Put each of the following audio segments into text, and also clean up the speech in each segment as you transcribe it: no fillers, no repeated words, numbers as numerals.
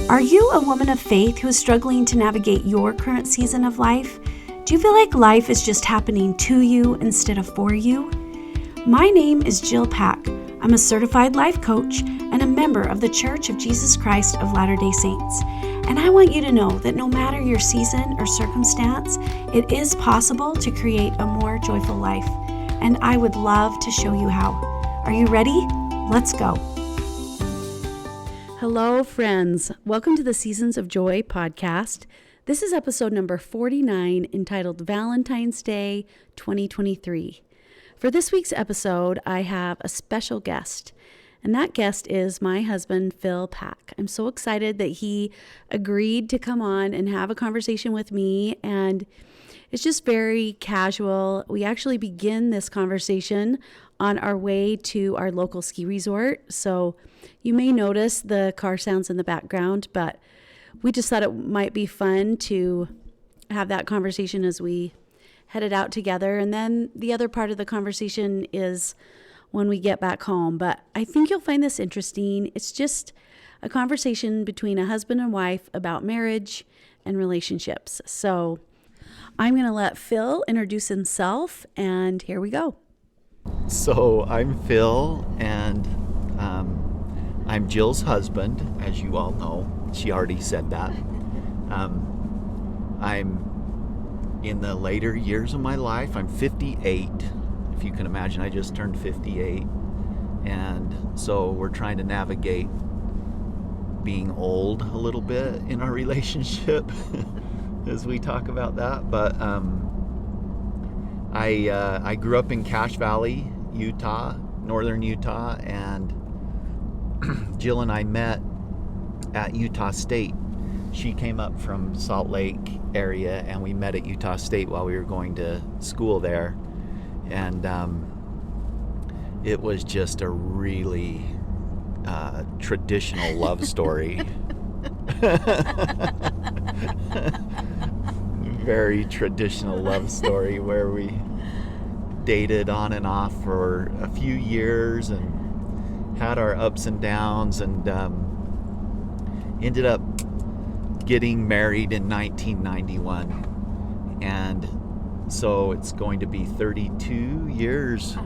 Are you a woman of faith who is struggling to navigate your current season of life? Do you feel like life is just happening to you instead of for you? My name is Jill Pack. I'm a certified life coach and a member of the Church of Jesus Christ of Latter-day Saints. And I want you to know that no matter your season or circumstance, it is possible to create a more joyful life. And I would love to show you how. Are you ready? Let's go. Hello, friends. Welcome to the Seasons of Joy podcast. This is episode number 49, entitled Valentine's Day 2023. For this week's episode, I have a special guest, and that guest is my husband, Phil Pack. I'm so excited that he agreed to come on and have a conversation with me, and it's just very casual. We actually begin this conversation on our way to our local ski resort, so you may notice the car sounds in the background, but we just thought it might be fun to have that conversation as we headed out together. And then the other part of the conversation is when we get back home. But I think you'll find this interesting. It's just a conversation between a husband and wife about marriage and relationships. So I'm going to let Phil introduce himself, and here we go. So I'm Phil, and I'm Jill's husband, as you all know. She already said that. I'm in the later years of my life. I'm 58. If you can imagine, I just turned 58. And so we're trying to navigate being old a little bit in our relationship as we talk about that. But I grew up in Cache Valley, Utah, northern Utah, and Jill and I met at Utah State. She came up from Salt Lake area, and we met at Utah State while we were going to school there. And it was just a really traditional love story. Very traditional love story where we dated on and off for a few years and had our ups and downs, and ended up getting married in 1991. And so it's going to be 32 years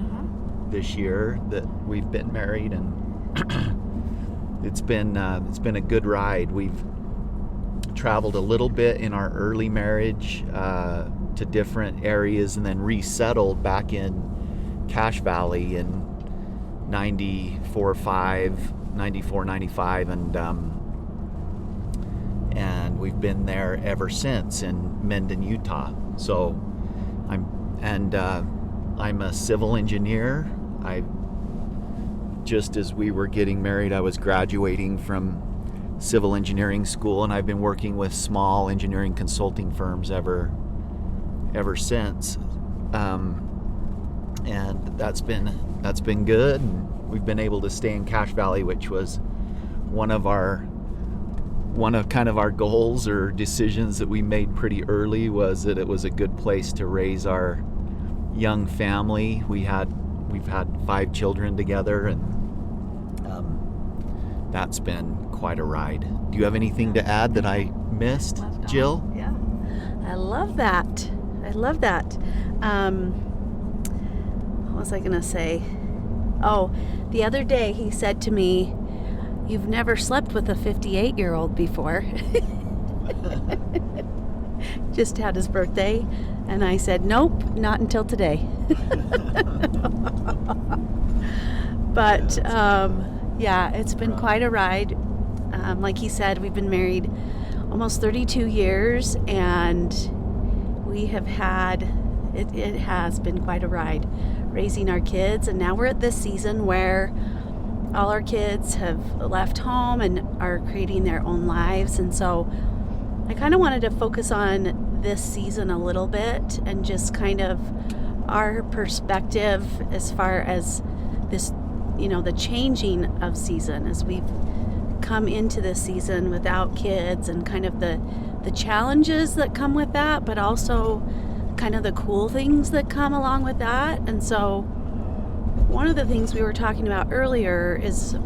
this year that we've been married, and it's been a good ride. We've traveled a little bit in our early marriage to different areas, and then resettled back in Cache Valley in 94, 95, and we've been there ever since in Mendon, Utah. So I'm a civil engineer. Just as we were getting married, I was graduating from civil engineering school, and I've been working with small engineering consulting firms ever since. And that's been good. And we've been able to stay in Cache Valley, which was one of kind of our goals or decisions that we made pretty early, was that it was a good place to raise our young family. We've had 5 children together, and that's been quite a ride. Do you have anything to add that I missed, Jill? Yeah, I love that. What was I gonna say? Oh, the other day he said to me, "You've never slept with a 58-year-old before." Just had his birthday, and I said, "Nope, not until today." But yeah, it's been quite a ride. Like he said, we've been married almost 32 years, and we have had, it has been quite a ride raising our kids. And now we're at this season where all our kids have left home and are creating their own lives. And so I kind of wanted to focus on this season a little bit, and just kind of our perspective as far as this, the changing of season as we've come into this season without kids, and kind of the challenges that come with that, but also kind of the cool things that come along with that. And so one of the things we were talking about earlier is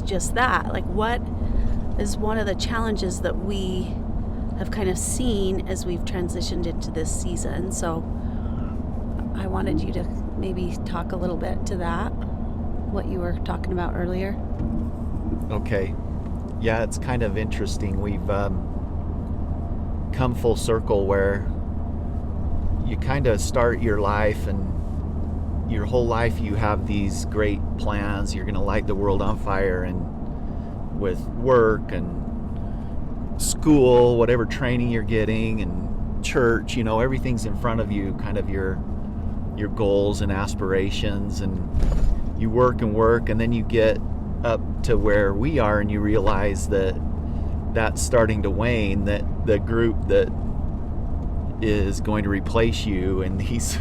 just that, like, what is one of the challenges that we have kind of seen as we've transitioned into this season. So I wanted you to maybe talk a little bit to that, what you were talking about earlier. Okay. Yeah, it's kind of interesting. We've come full circle where you kind of start your life, and your whole life you have these great plans. You're going to light the world on fire, and with work and school, whatever training you're getting, and church, everything's in front of you, kind of your goals and aspirations, and you work and work, and then you get up to where we are and you realize that that's starting to wane, that the group that is going to replace you and these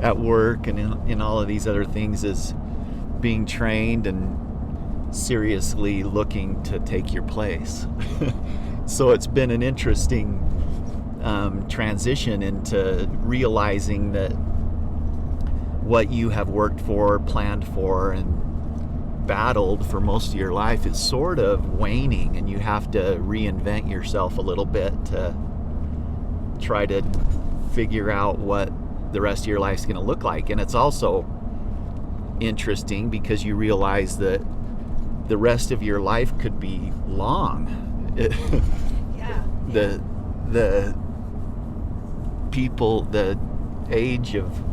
at work and in all of these other things is being trained and seriously looking to take your place. So it's been an interesting transition into realizing that what you have worked for, planned for, and battled for most of your life is sort of waning, and you have to reinvent yourself a little bit to try to figure out what the rest of your life's going to look like. And it's also interesting because you realize that the rest of your life could be long. The people, the age of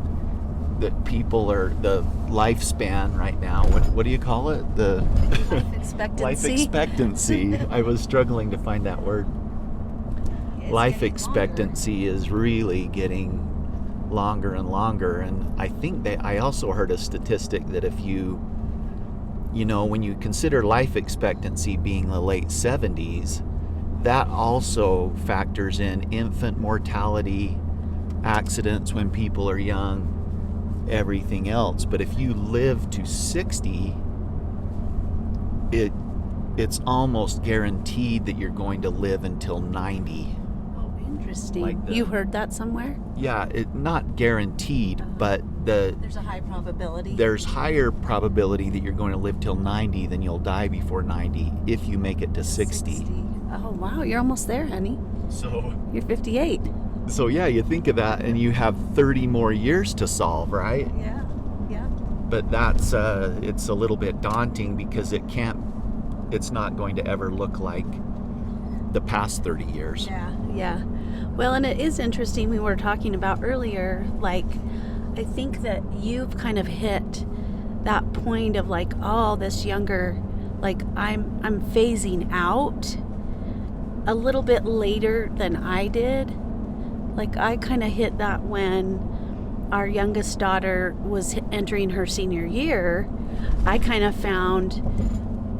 the people, or the lifespan right now, what do you call it? The Life expectancy. Life expectancy. I was struggling to find that word. Life expectancy is really getting longer and longer, and I think that I also heard a statistic that if when you consider life expectancy being the late 70s, that also factors in infant mortality, accidents when people are young, everything else. But if you live to 60, it's almost guaranteed that you're going to live until 90. Interesting. You heard that somewhere? Yeah, not guaranteed, but there's a high probability. There's higher probability that you're going to live till 90 than you'll die before 90 if you make it to 60. Oh wow, you're almost there, honey. So you're 58. So yeah, you think of that, and you have 30 more years to solve, right? Yeah. But that's it's a little bit daunting because it's not going to ever look like the past 30 years. Yeah. Well, and it is interesting, we were talking about earlier, like, I think that you've kind of hit that point of like, oh, this younger, like I'm phasing out a little bit later than I did. Like I kind of hit that when our youngest daughter was entering her senior year. I kind of found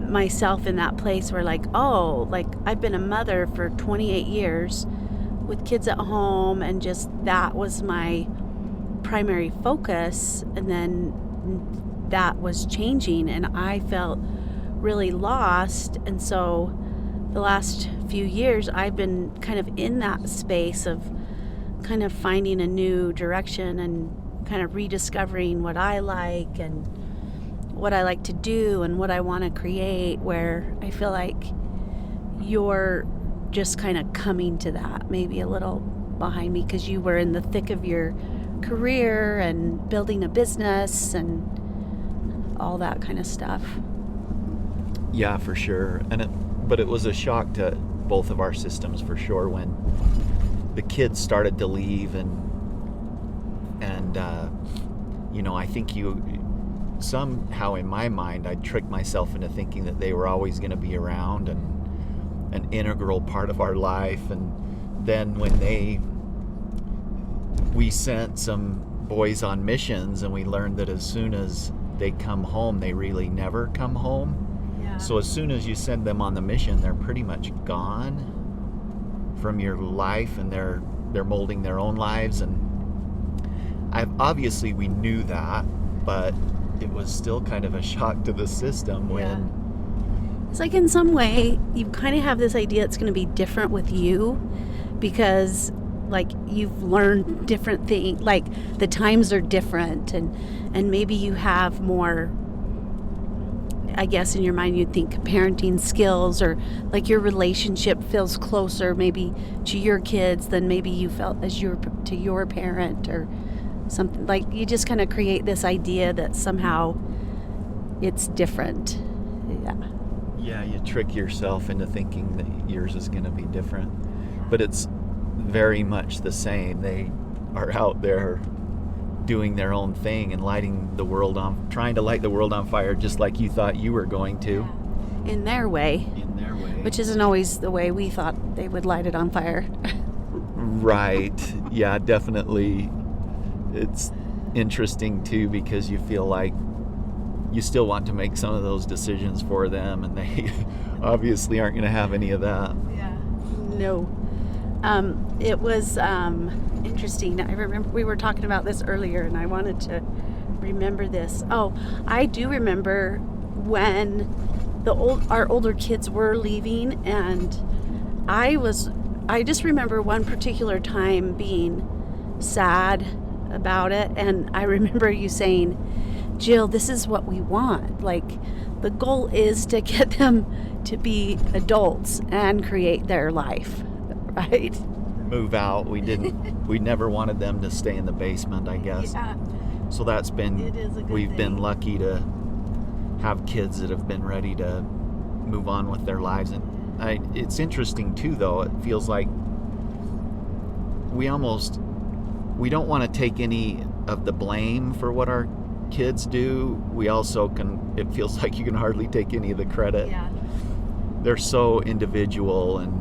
myself in that place where like, oh, like I've been a mother for 28 years with kids at home, and just that was my primary focus, and then that was changing and I felt really lost. And so the last few years I've been kind of in that space of kind of finding a new direction and kind of rediscovering what I like and what I like to do and what I want to create, where I feel like you're just kind of coming to that, maybe a little behind me, because you were in the thick of your career and building a business and all that kind of stuff. Yeah, for sure. But it was a shock to both of our systems for sure when the kids started to leave, and I think somehow in my mind I'd tricked myself into thinking that they were always going to be around and an integral part of our life. And then when we sent some boys on missions, and we learned that as soon as they come home, they really never come home. Yeah. So as soon as you send them on the mission, they're pretty much gone from your life, and they're molding their own lives. And obviously we knew that, but it was still kind of a shock to the system when it's like in some way you kind of have this idea it's going to be different with you, because like you've learned different things, like the times are different, and maybe you have more I guess in your mind you'd think parenting skills, or like your relationship feels closer maybe to your kids than maybe you felt as to your parent, or something. Like you just kind of create this idea that somehow it's different. Yeah, you trick yourself into thinking that yours is going to be different, but it's very much the same. They are out there doing their own thing and trying to light the world on fire, just like you thought you were going to. In their way. Which isn't always the way we thought they would light it on fire. Right. Yeah, definitely. It's interesting too, because you feel like you still want to make some of those decisions for them, and they obviously aren't going to have any of that. Yeah. No. It was interesting. I remember we were talking about this earlier, and I wanted to remember this. Oh, I do remember when our older kids were leaving, and I just remember one particular time being sad about it, and I remember you saying, Jill, this is what we want. Like, the goal is to get them to be adults and create their life, right? Move out. We never wanted them to stay in the basement, I guess. Yeah. So that's been, we've been lucky to have kids that have been ready to move on with their lives. And it's interesting too, though. It feels like we don't want to take any of the blame for what our kids do. We also it feels like you can hardly take any of the credit. Yeah. They're so individual, and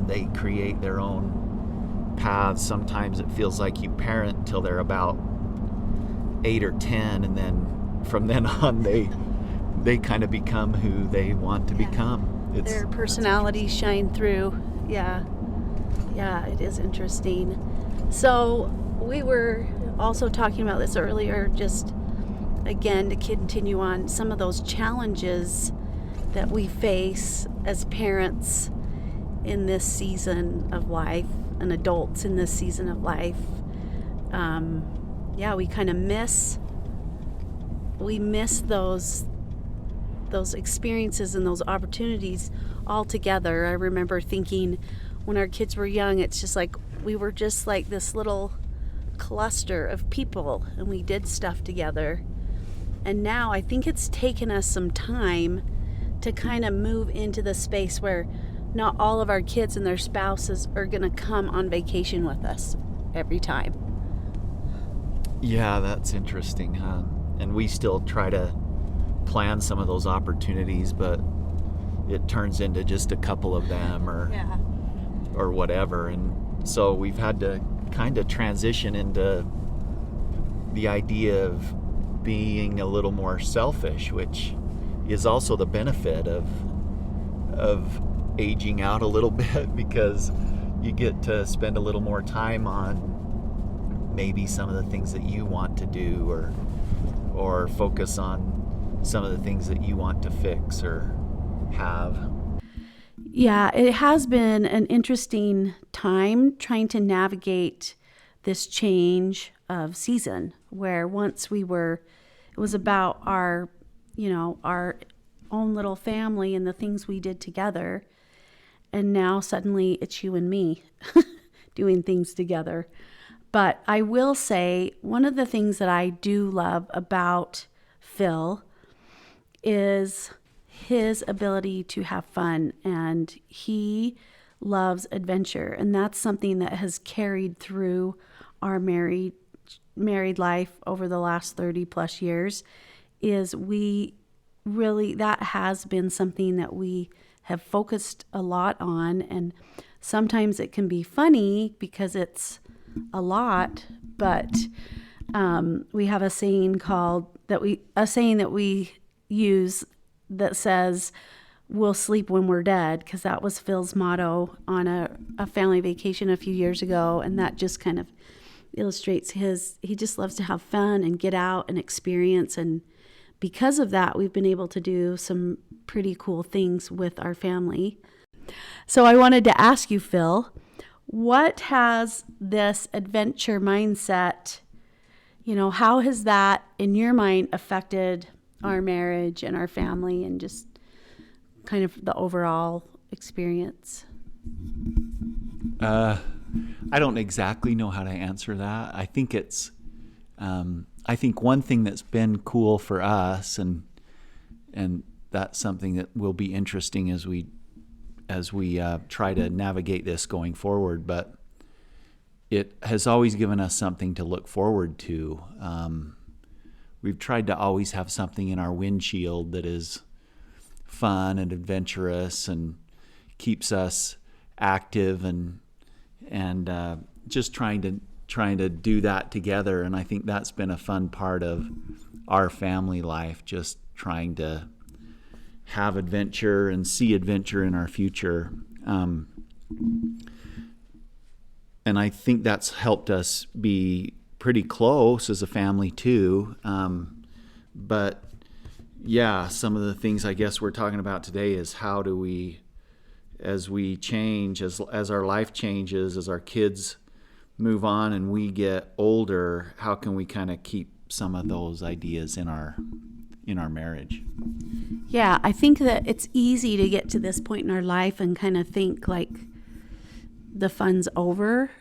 they create their own paths. Sometimes it feels like you parent till they're about 8 or 10, and then from then on they kind of become who they want to become. Their personalities shine through. Yeah, it is interesting. So we were also talking about this earlier, just again to continue on some of those challenges that we face as parents in this season of life, and adults in this season of life. We kind of miss those experiences and those opportunities altogether. I remember thinking when our kids were young, it's just like we were just like this little cluster of people, and we did stuff together. And now I think it's taken us some time to kind of move into the space where not all of our kids and their spouses are going to come on vacation with us every time. Yeah, that's interesting, huh? And we still try to plan some of those opportunities, but it turns into just a couple of them or whatever. And so we've had to kind of transition into the idea of being a little more selfish, which is also the benefit of aging out a little bit, because you get to spend a little more time on maybe some of the things that you want to do, or focus on some of the things that you want to fix or have. Yeah, it has been an interesting time trying to navigate this change of season, where once it was about our own little family and the things we did together. And now suddenly it's you and me doing things together. But I will say one of the things that I do love about Phil is his ability to have fun, and he loves adventure. And that's something that has carried through our married life over the last 30 plus years. That has been something that we have focused a lot on, and sometimes it can be funny because it's a lot, but we have a saying that we use that says, "We'll sleep when we're dead," because that was Phil's motto on a family vacation a few years ago, and that just kind of illustrates he just loves to have fun and get out and experience, and because of that, we've been able to do some pretty cool things with our family. So I wanted to ask you, Phil, what has this adventure mindset, how has that in your mind affected our marriage and our family and just kind of the overall experience? I don't exactly know how to answer that. I think I think one thing that's been cool for us, and that's something that will be interesting as we try to navigate this going forward. But it has always given us something to look forward to. We've tried to always have something in our windshield that is fun and adventurous and keeps us active and just trying to do that together. And I think that's been a fun part of our family life, just trying to have adventure and see adventure in our future. And I think that's helped us be pretty close as a family too. But yeah, some of the things I guess we're talking about today is how do we, as we change, as our life changes, as our kids move on and we get older, how can we kind of keep some of those ideas in our marriage? Yeah, I think that it's easy to get to this point in our life and kind of think like the fun's over.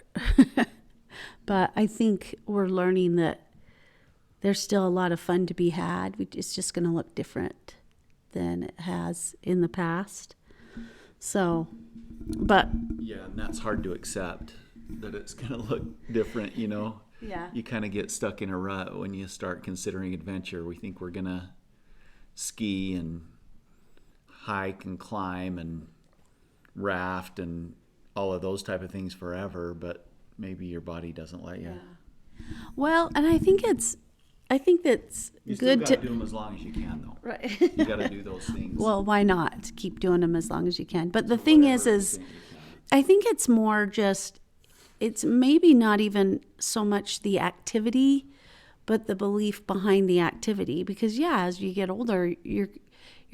But I think we're learning that there's still a lot of fun to be had. It's just going to look different than it has in the past. So, but yeah, and that's hard to accept, that it's going to look different, you know. Yeah. You kind of get stuck in a rut when you start considering adventure. We think we're going to ski and hike and climb and raft and all of those type of things forever, but maybe your body doesn't let you. Yeah. Well, and I think that's You good still to got to do them as long as you can, though. right. You got to do those things. Well, why not keep doing them as long as you can? But the thing is I think it's more just, it's maybe not even so much the activity, but the belief behind the activity. Because yeah, as you get older, your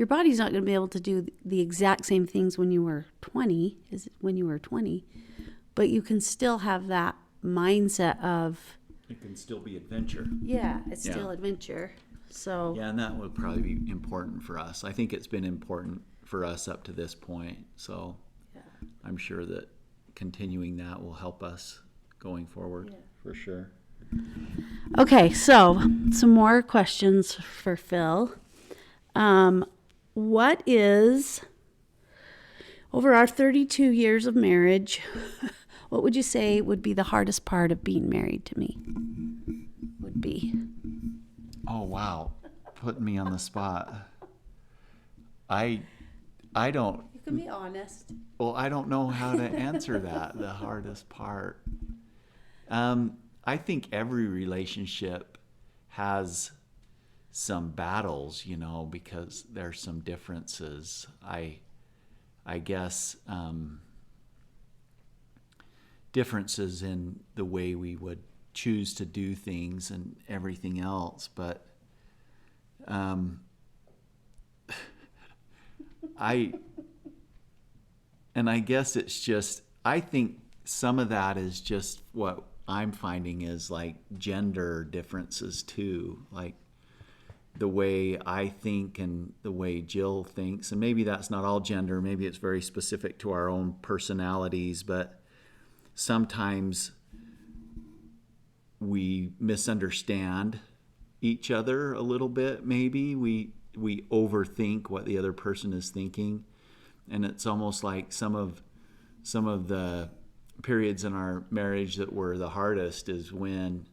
body's not going to be able to do the exact same things when you were 20 as when you were 20, but you can still have that mindset of, it can still be adventure. yeah, it's Yeah. still adventure. So Yeah, and that would probably be important for us. I think it's been important for us up to this point. So yeah. I'm sure that continuing that will help us going forward. Yeah. For sure. Okay, so some more questions for Phil. What is, over our 32 years of marriage, what would you say would be the hardest part of being married to me? Would be. Oh, wow. Putting me on the spot. I don't, You can be honest. well, I don't know how to answer that, the hardest part. I think every relationship has some battles, you know, because there's some differences. I guess differences in the way we would choose to do things and everything else, but I guess it's just, I think some of that is just what I'm finding is like gender differences too, like the way I think and the way Jill thinks. And maybe that's not all gender, maybe it's very specific to our own personalities, but sometimes we misunderstand each other a little bit. Maybe we overthink what the other person is thinking, and it's almost like some of the periods in our marriage that were the hardest is when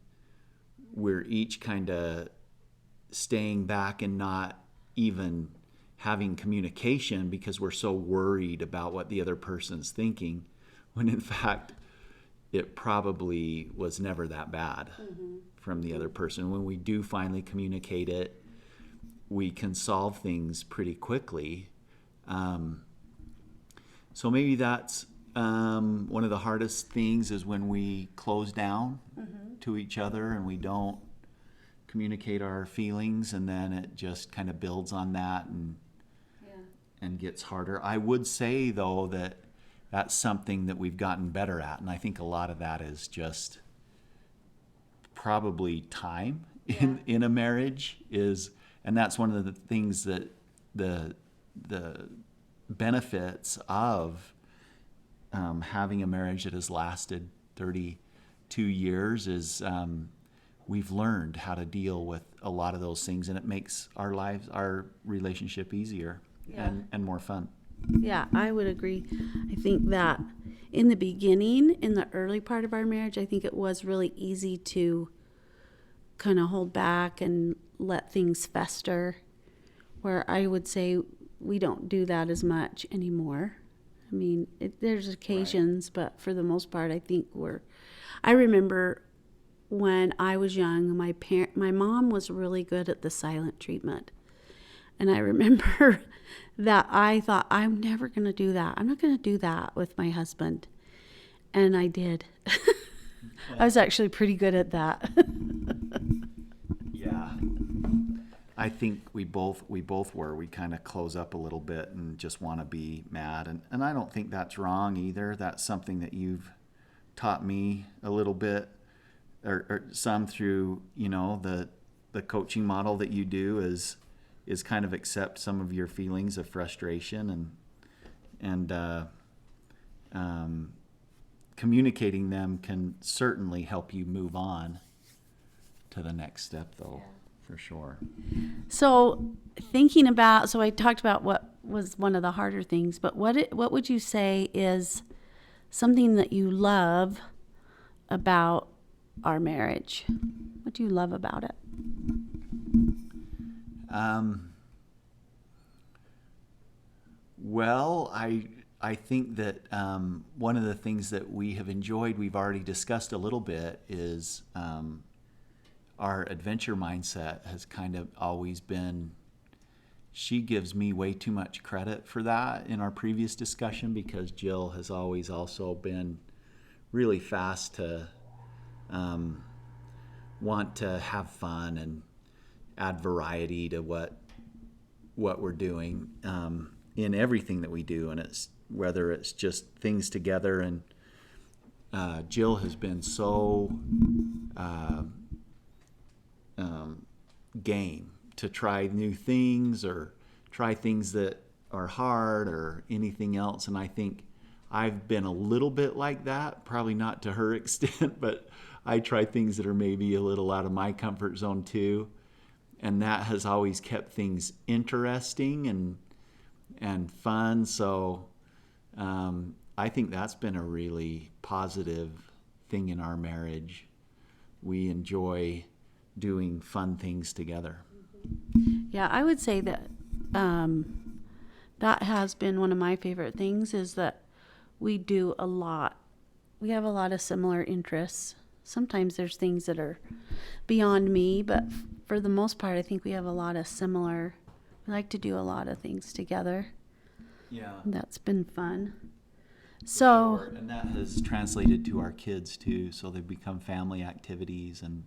we're each kind of staying back and not even having communication because we're so worried about what the other person's thinking, when in fact it probably was never that bad from the other person. When we do finally communicate it, we can solve things pretty quickly. So maybe that's one of the hardest things is when we close down to each other and we don't communicate our feelings, and then it just kind of builds on that and gets harder. I would say, though, that that's something that we've gotten better at, and I think a lot of that is just probably time in a marriage, is And that's one of the things that the benefits of having a marriage that has lasted 32 years is we've learned how to deal with a lot of those things, and it makes our relationship easier and more fun. Yeah, I would agree. I think that in the beginning, in the early part of our marriage, I think it was really easy to kind of hold back and let things fester, where I would say we don't do that as much anymore. I mean, there's occasions, but for the most part, I think I remember when I was young, my mom was really good at the silent treatment. And I remember that I thought, I'm never going to do that. I'm not going to do that with my husband. And I did. I was actually pretty good at that. Yeah. I think we both were. We kind of close up a little bit and just want to be mad. And I don't think that's wrong either. That's something that you've taught me a little bit, or some through, the coaching model that you do is kind of accept some of your feelings of frustration and communicating them can certainly help you move on to the next step, though. For sure. So I talked about what was one of the harder things, but what would you say is something that you love about our marriage? What do you love about it? Well, I think that one of the things that we have enjoyed, we've already discussed a little bit, is our adventure mindset has kind of always been, she gives me way too much credit for that in our previous discussion, because Jill has always also been really fast to want to have fun and add variety to what we're doing in everything that we do, and whether it's just things together. And Jill has been so game to try new things or try things that are hard or anything else. And I think I've been a little bit like that, probably not to her extent, but I try things that are maybe a little out of my comfort zone too. And that has always kept things interesting and fun. So I think that's been a really positive thing in our marriage. We enjoy doing fun things together. Yeah, I would say that that has been one of my favorite things, is that we do a lot. We have a lot of similar interests. Sometimes there's things that are beyond me, but for the most part, I think we have a lot of similar. We like to do a lot of things together. Yeah. That's been fun. So, sure. And that has translated to our kids too. So they've become family activities and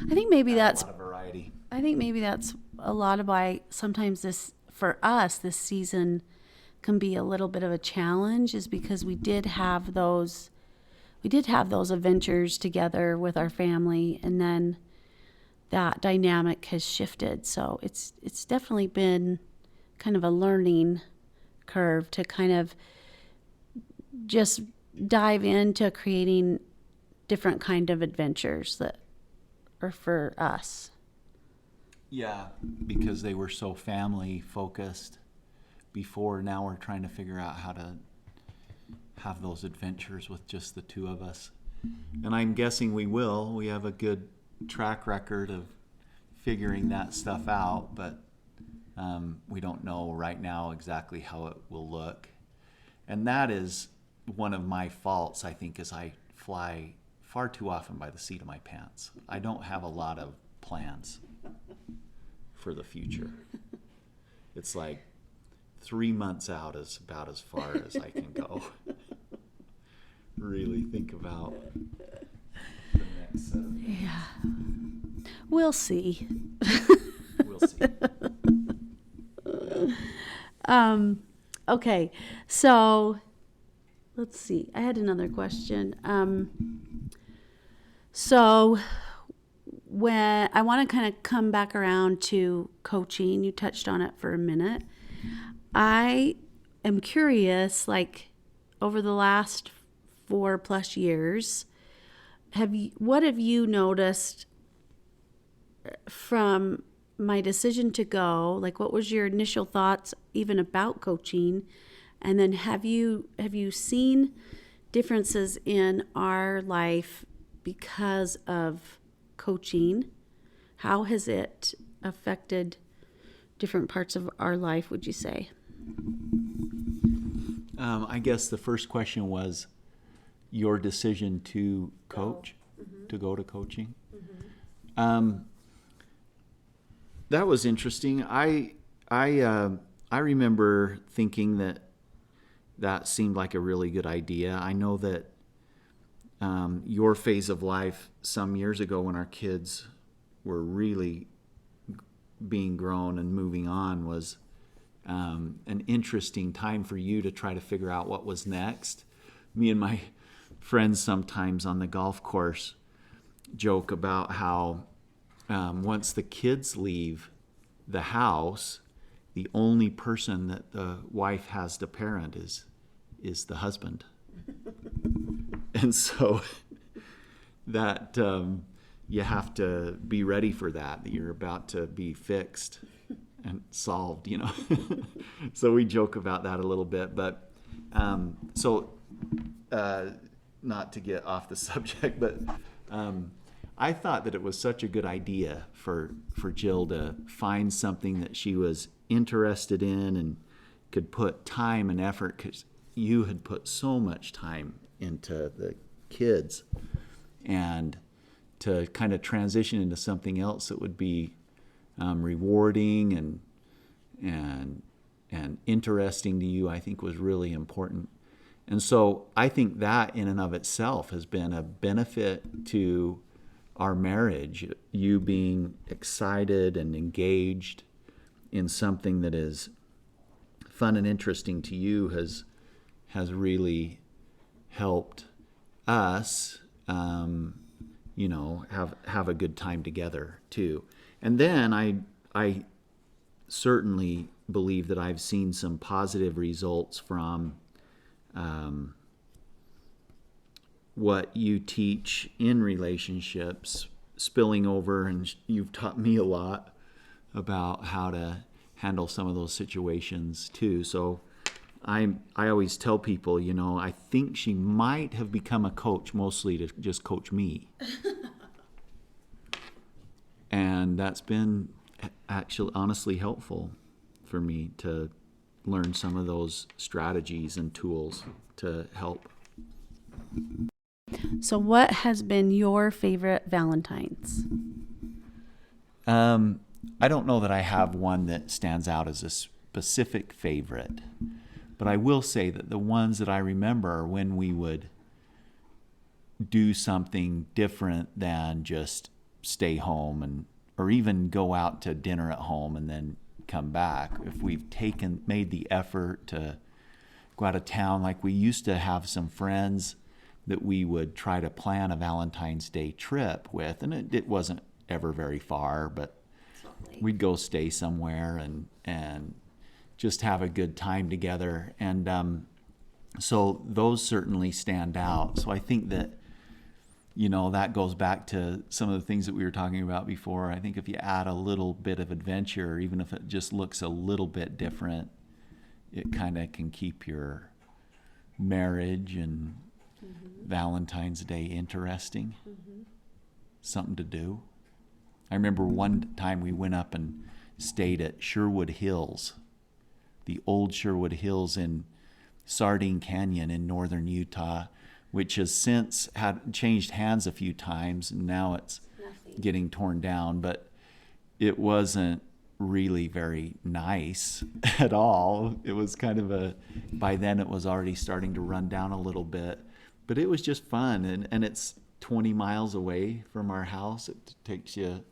I think maybe that's a lot of variety. I think maybe that's a lot of why sometimes this season can be a little bit of a challenge, is because we did have those adventures together with our family, and then that dynamic has shifted. So it's definitely been kind of a learning curve to kind of just dive into creating different kind of adventures that are for us. Yeah, because they were so family focused before. Now we're trying to figure out how to have those adventures with just the two of us. And I'm guessing we will. We have a good track record of figuring that stuff out, but we don't know right now exactly how it will look. And that is one of my faults, I think, is I fly far too often by the seat of my pants. I don't have a lot of plans for the future. It's like 3 months out is about as far as I can go. Really think about the next set of things. Yeah. We'll see. We'll see. Okay, so let's see. I had another question. So when I want to kind of come back around to coaching, you touched on it for a minute. I am curious, like over the last 4+ years, what have you noticed from my decision to go? Like, what was your initial thoughts even about coaching? And then have you seen differences in our life because of coaching? How has it affected different parts of our life, would you say? I guess the first question was your decision to coach, to go to coaching. That was interesting. I remember thinking that seemed like a really good idea. I know that your phase of life some years ago when our kids were really being grown and moving on was an interesting time for you to try to figure out what was next. Me and my friends sometimes on the golf course joke about how once the kids leave the house, the only person that the wife has to parent is the husband. And so that you have to be ready for that you're about to be fixed and solved, you know. So we joke about that a little bit, but not to get off the subject, but I thought that it was such a good idea for Jill to find something that she was interested in and could put time and effort, because you had put so much time into the kids, and to kind of transition into something else that would be rewarding and interesting to you, I think was really important. And so I think that in and of itself has been a benefit to our marriage. You being excited and engaged in something that is fun and interesting to you has really helped us, have a good time together too. And then I certainly believe that I've seen some positive results from what you teach in relationships spilling over, and you've taught me a lot about how to handle some of those situations too. So I always tell people, I think she might have become a coach mostly to just coach me. And that's been actually honestly helpful for me to learn some of those strategies and tools to help. So what has been your favorite Valentines? I don't know that I have one that stands out as a specific favorite, but I will say that the ones that I remember are when we would do something different than just stay home or even go out to dinner at home and then come back. If we've made the effort to go out of town, like we used to have some friends that we would try to plan a Valentine's Day trip with, and it wasn't ever very far, but we'd go stay somewhere and just have a good time together. And so those certainly stand out. So I think that, that goes back to some of the things that we were talking about before. I think if you add a little bit of adventure, even if it just looks a little bit different, it kind of can keep your marriage and Valentine's Day interesting. Something to do. I remember one time we went up and stayed at Sherwood Hills, the old Sherwood Hills in Sardine Canyon in northern Utah, which has since changed hands a few times, and now it's getting torn down. But it wasn't really very nice at all. It was kind of by then it was already starting to run down a little bit. But it was just fun, and it's 20 miles away from our house. It takes you,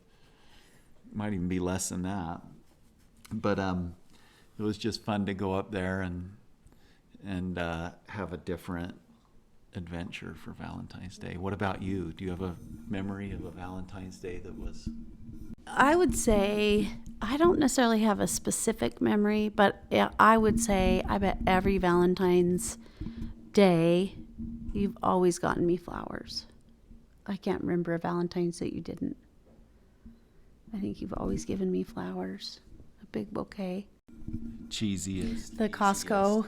might even be less than that. But it was just fun to go up there and have a different adventure for Valentine's Day. What about you? Do you have a memory of a Valentine's Day that was... I would say I don't necessarily have a specific memory, but I would say I bet every Valentine's Day you've always gotten me flowers. I can't remember a Valentine's that you didn't. I think you've always given me flowers, a big bouquet. Cheesiest. The Costco.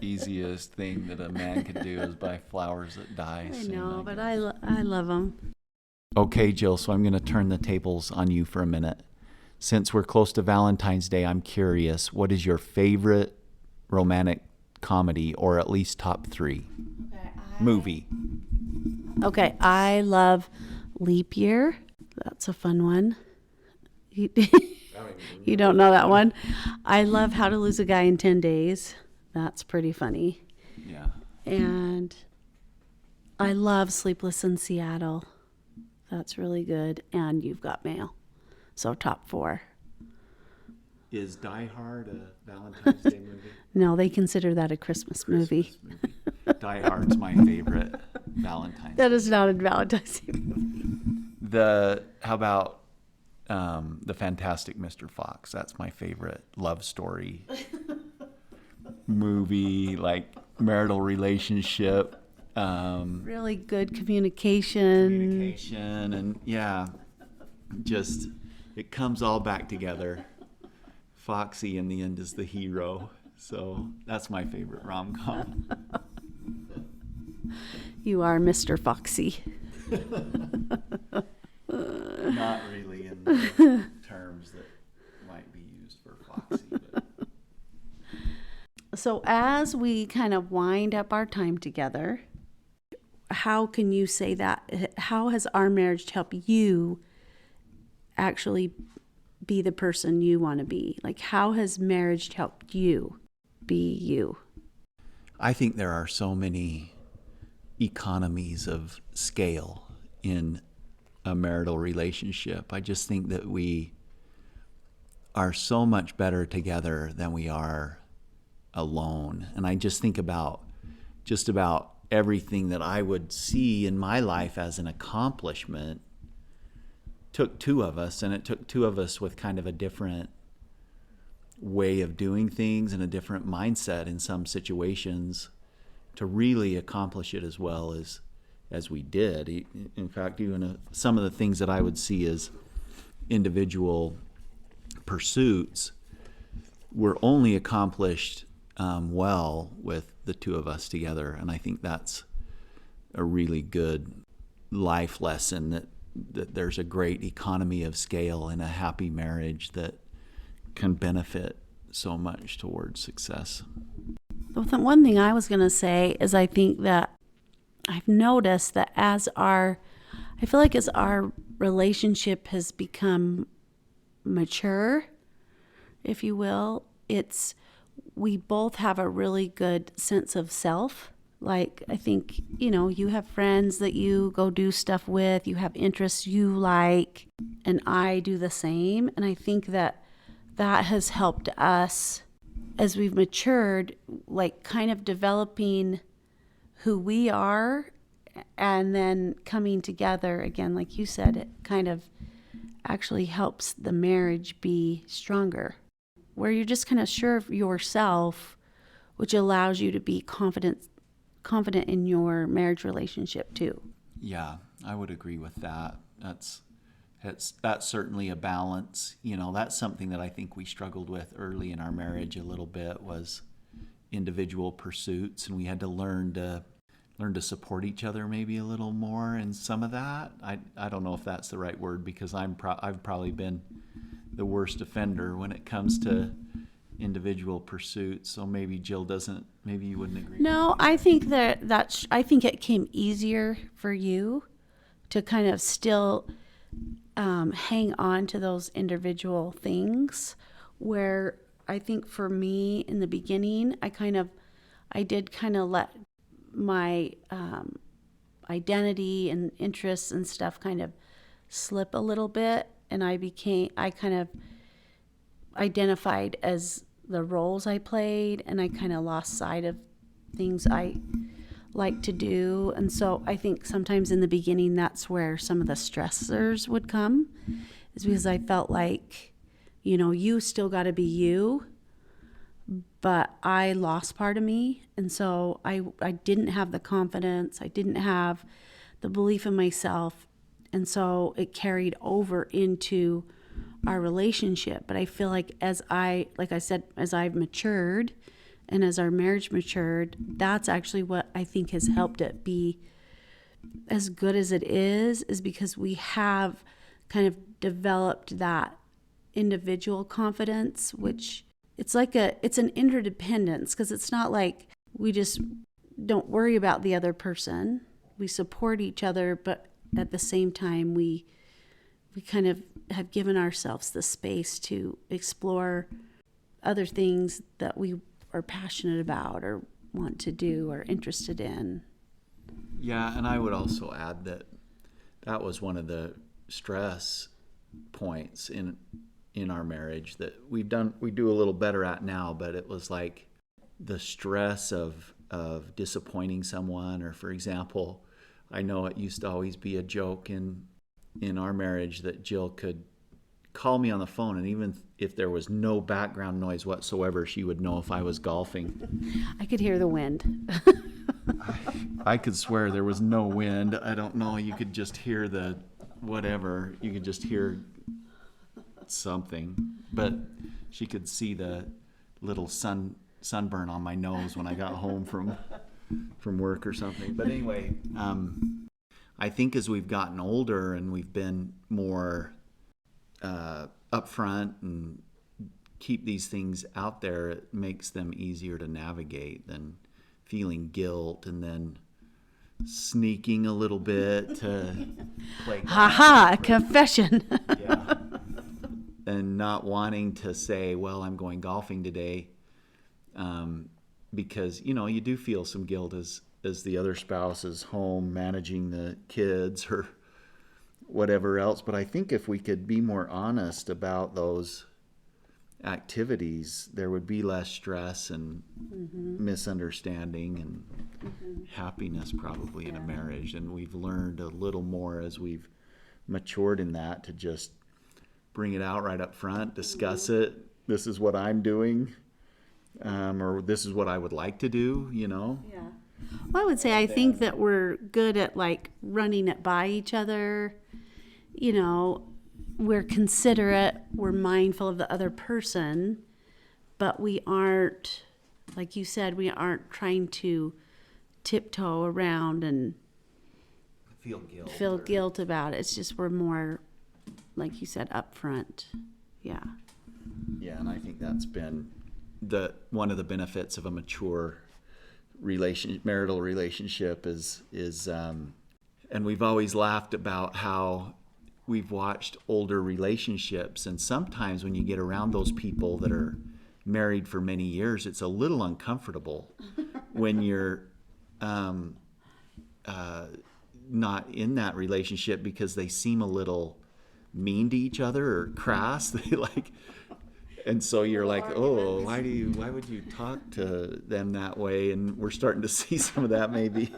Easiest thing that a man can do is buy flowers that die. I know, but I love them. Okay, Jill, so I'm going to turn the tables on you for a minute. Since we're close to Valentine's Day, I'm curious, what is your favorite romantic comedy, or at least top 3 movie? Okay, I love Leap Year. That's a fun one. You don't know that one. I love How to Lose a Guy in 10 Days. That's pretty funny. Yeah. And I love Sleepless in Seattle. That's really good. And You've Got Mail. So top 4. Is Die Hard a Valentine's Day movie? No, they consider that a Christmas movie. Die Hard's my favorite Valentine's. That is not a Valentine's Day movie. How about The Fantastic Mr. Fox? That's my favorite love story movie, like marital relationship. Really good communication. And yeah, just it comes all back together. Foxy in the end is the hero. So that's my favorite rom-com. You are Mr. Foxy. Not really in the terms that might be used for Foxy. But. So as we kind of wind up our time together, how can you say that? How has our marriage helped you actually be the person you want to be? Like, how has marriage helped you be you? I think there are so many economies of scale in a marital relationship. I just think that we are so much better together than we are alone. And I just think about just about everything that I would see in my life as an accomplishment took 2 of us, and it took 2 of us with kind of a different way of doing things and a different mindset in some situations to really accomplish it as well as we did. In fact, even some of the things that I would see as individual pursuits were only accomplished well with the 2 of us together. And I think that's a really good life lesson, that there's a great economy of scale in a happy marriage that can benefit so much towards success. The one thing I was going to say is I think that I've noticed that I feel like as our relationship has become mature, if you will, we both have a really good sense of self. Like, I think, you have friends that you go do stuff with, you have interests you like, and I do the same. And I think that has helped us as we've matured, like kind of developing who we are and then coming together again. Like you said, it kind of actually helps the marriage be stronger, where you're just kind of sure of yourself, which allows you to be confident in your marriage relationship too. Yeah, I would agree with that. That's certainly a balance. That's something that I think we struggled with early in our marriage a little bit, was individual pursuits, and we had to learn to support each other maybe a little more in some of that. I don't know if that's the right word, because I've probably been the worst offender when it comes to individual pursuits. So maybe Jill maybe you wouldn't agree. No, I think I think it came easier for you to kind of still hang on to those individual things, where I think for me in the beginning, I did kind of let my identity and interests and stuff kind of slip a little bit, and I kind of identified as the roles I played, and I kind of lost sight of things I like to do. And so I think sometimes in the beginning, that's where some of the stressors would come, is because I felt like, you still got to be you, but I lost part of me. And so I didn't have the confidence. I didn't have the belief in myself. And so it carried over into our relationship. But I feel like as I've matured and as our marriage matured, that's actually what I think has helped it be as good as it is because we have kind of developed that individual confidence, which it's an interdependence, because it's not like we just don't worry about the other person. We support each other, but at the same time, we kind of have given ourselves the space to explore other things that we are passionate about or want to do or interested in. Yeah, and I would also add that was one of the stress points in our marriage that we do a little better at now, but it was like the stress of disappointing someone. Or for example, I know it used to always be a joke in our marriage that Jill could call me on the phone, and even if there was no background noise whatsoever, she would know if I was golfing. I could hear the wind. I could swear there was no wind. I don't know. You could just hear the whatever. You could just hear something. But she could see the little sunburn on my nose when I got home from work or something. But anyway, I think as we've gotten older and we've been more upfront and keep these things out there, it makes them easier to navigate than feeling guilt and then sneaking a little bit to play golf. Ha, confession. Yeah. And not wanting to say, well, I'm going golfing today, because you do feel some guilt as the other spouse is home managing the kids or whatever else. But I think if we could be more honest about those activities, there would be less stress and misunderstanding and happiness probably in a marriage. And we've learned a little more as we've matured in that to just bring it out right up front, discuss it. This is what I'm doing, or this is what I would like to do, Yeah. Well, I would say I think that we're good at like running it by each other. We're considerate, we're mindful of the other person, but we aren't, like you said, we aren't trying to tiptoe around and feel guilt about it. It's just we're more, like you said, upfront. Yeah. Yeah, and I think that's been one of the benefits of a mature marital relationship is and we've always laughed about how we've watched older relationships, and sometimes when you get around those people that are married for many years, it's a little uncomfortable when you're not in that relationship, because they seem a little mean to each other or crass. And so you're like, oh, why would you talk to them that way? And we're starting to see some of that maybe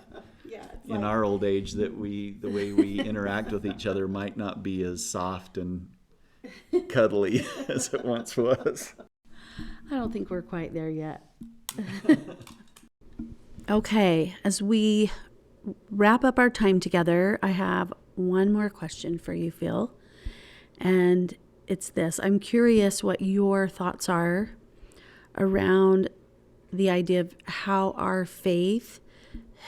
in our old age, that the way we interact with each other might not be as soft and cuddly as it once was. I don't think we're quite there yet. Okay, as we wrap up our time together, I have one more question for you, Phil. And it's this. I'm curious what your thoughts are around the idea of how our faith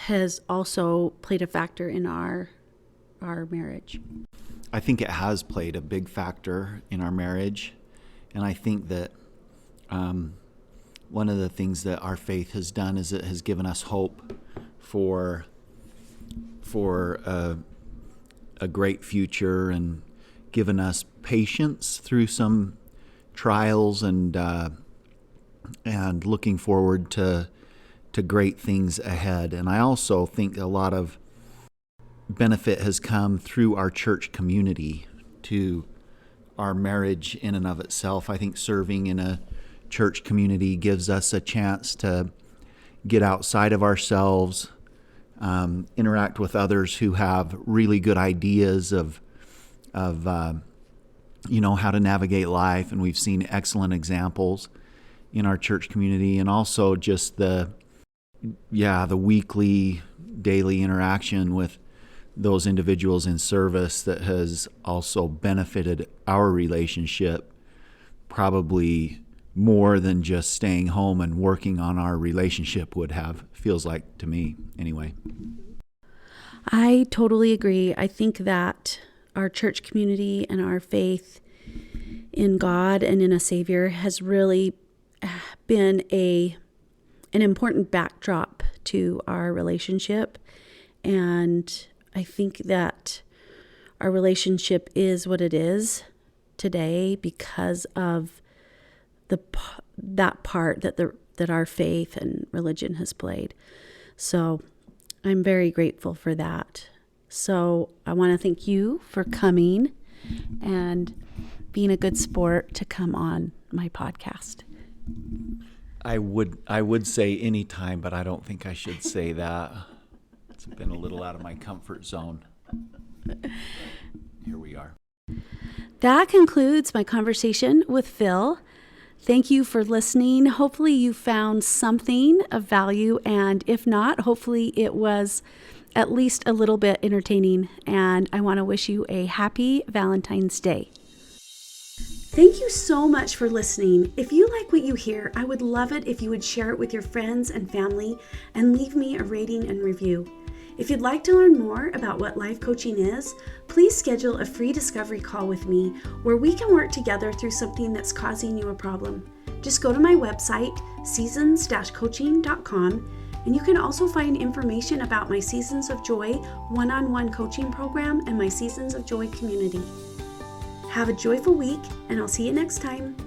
has also played a factor in our marriage. I think it has played a big factor in our marriage. And I think that one of the things that our faith has done is it has given us hope for a great future, and given us patience through some trials, and looking forward to great things ahead. And I also think a lot of benefit has come through our church community to our marriage in and of itself. I think serving in a church community gives us a chance to get outside of ourselves, interact with others who have really good ideas of how to navigate life. And we've seen excellent examples in our church community, and also just the weekly, daily interaction with those individuals in service that has also benefited our relationship, probably more than just staying home and working on our relationship would have, feels like to me anyway. I totally agree. I think that our church community and our faith in God and in a Savior has really been an important backdrop to our relationship. And I think that our relationship is what it is today because of that part that our faith and religion has played. So I'm very grateful for that. So I want to thank you for coming and being a good sport to come on my podcast. I would say anytime, but I don't think I should say that. It's been a little out of my comfort zone. Here we are. That concludes my conversation with Phil. Thank you for listening. Hopefully you found something of value, and if not, hopefully it was at least a little bit entertaining. And I want to wish you a happy Valentine's Day. Thank you so much for listening. If you like what you hear, I would love it if you would share it with your friends and family and leave me a rating and review. If you'd like to learn more about what life coaching is, please schedule a free discovery call with me where we can work together through something that's causing you a problem. Just go to my website, seasons-coaching.com, and you can also find information about my Seasons of Joy one-on-one coaching program and my Seasons of Joy community. Have a joyful week, and I'll see you next time.